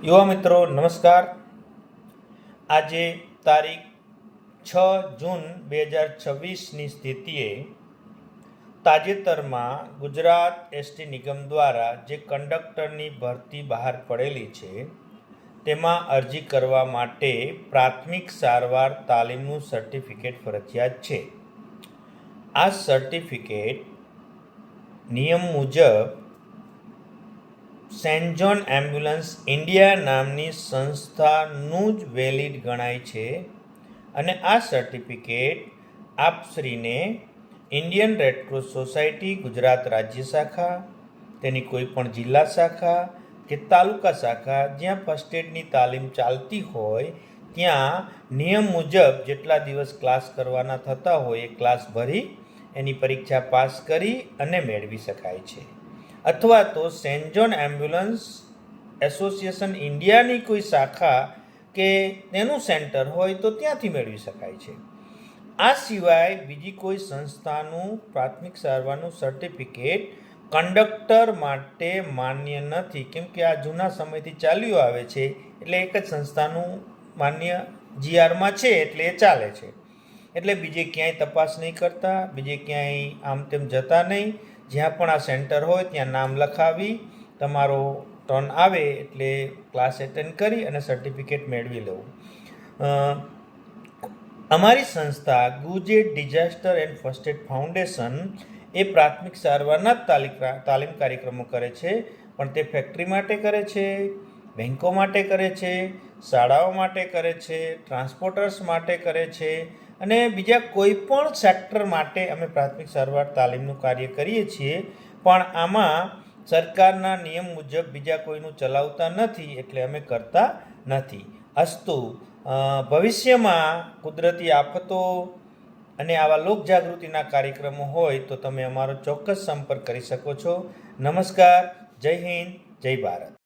યુવા મિત્રો નમસ્કાર. આજે તારીખ 6 જૂન 2026ની સ્થિતિએ તાજેતરમાં ગુજરાત એસટી નિગમ દ્વારા જે કંડક્ટરની ભરતી બહાર પડેલી છે તેમાં અરજી કરવા માટે પ્રાથમિક સારવાર તાલીમનું સર્ટિફિકેટ ફરજિયાત છે. આ સર્ટિફિકેટ નિયમ મુજબ સેન્ટ જોન એમ્બ્યુલન્સ ઇન્ડિયા નામની સંસ્થાનું જ વેલિડ ગણાય છે અને આ સર્ટિફિકેટ આપશ્રીને ઇન્ડિયન રેડક્રોસ સોસાયટી ગુજરાત રાજ્ય શાખા, તેની કોઈ પણ જિલ્લા શાખા કે તાલુકા શાખા જ્યાં ફર્સ્ટ એડની તાલીમ ચાલતી હોય ત્યાં નિયમ મુજબ જેટલા દિવસ ક્લાસ કરવાના થતા હોય એ ક્લાસ ભરી એની પરીક્ષા પાસ કરી અને મેળવી શકાય છે. અથવા તો સેન્ટ જોન એમ્બ્યુલન્સ એસોસિએશન ઇન્ડિયાની કોઈ શાખા કે તેનું સેન્ટર હોય તો ત્યાંથી મેળવી શકાય છે. આ સિવાય બીજી કોઈ સંસ્થાનું પ્રાથમિક સારવારનું સર્ટિફિકેટ કંડક્ટર માટે માન્ય નથી, કેમ કે આ જૂના સમયથી ચાલ્યું આવે છે એટલે એક જ સંસ્થાનું માન્ય જીઆરમાં છે એટલે એ ચાલે છે. એટલે બીજે ક્યાંય તપાસ નહીં કરતા, બીજે ક્યાંય આમ તેમ જતા નહીં. જ્યાં પણ આ સેન્ટર હોય ત્યાં નામ લખાવી તમારો ટર્ન આવે એટલે ક્લાસ એટેન્ડ કરી અને સર્ટિફિકેટ મેળવી લેવું. અમારી સંસ્થા ગુજેટ disaster and first aid foundation એ પ્રાથમિક સારવારના તાલીમ કાર્યક્રમો કરે છે, પણ તે ફેક્ટરી માટે કરે છે, બેન્કો માટે કરે છે, શાળાઓ માટે કરે છે, ટ્રાન્સપોર્ટર્સ માટે કરે છે અને બીજા કોઈ પણ સેક્ટર માટે અમે પ્રાથમિક સારવાર તાલીમનું કાર્ય કરીએ છીએ. પણ આમાં સરકારના નિયમ મુજબ બીજા કોઈનું ચલાવતા નથી એટલે અમે કરતા નથી. અસ્તુ ભવિષ્યમાં કુદરતી આફતો અને આવા લોકજાગૃતિના કાર્યક્રમો હોય તો તમે અમારો ચોક્કસ સંપર્ક કરી શકો છો. નમસ્કાર. જય હિન્દ, જય ભારત.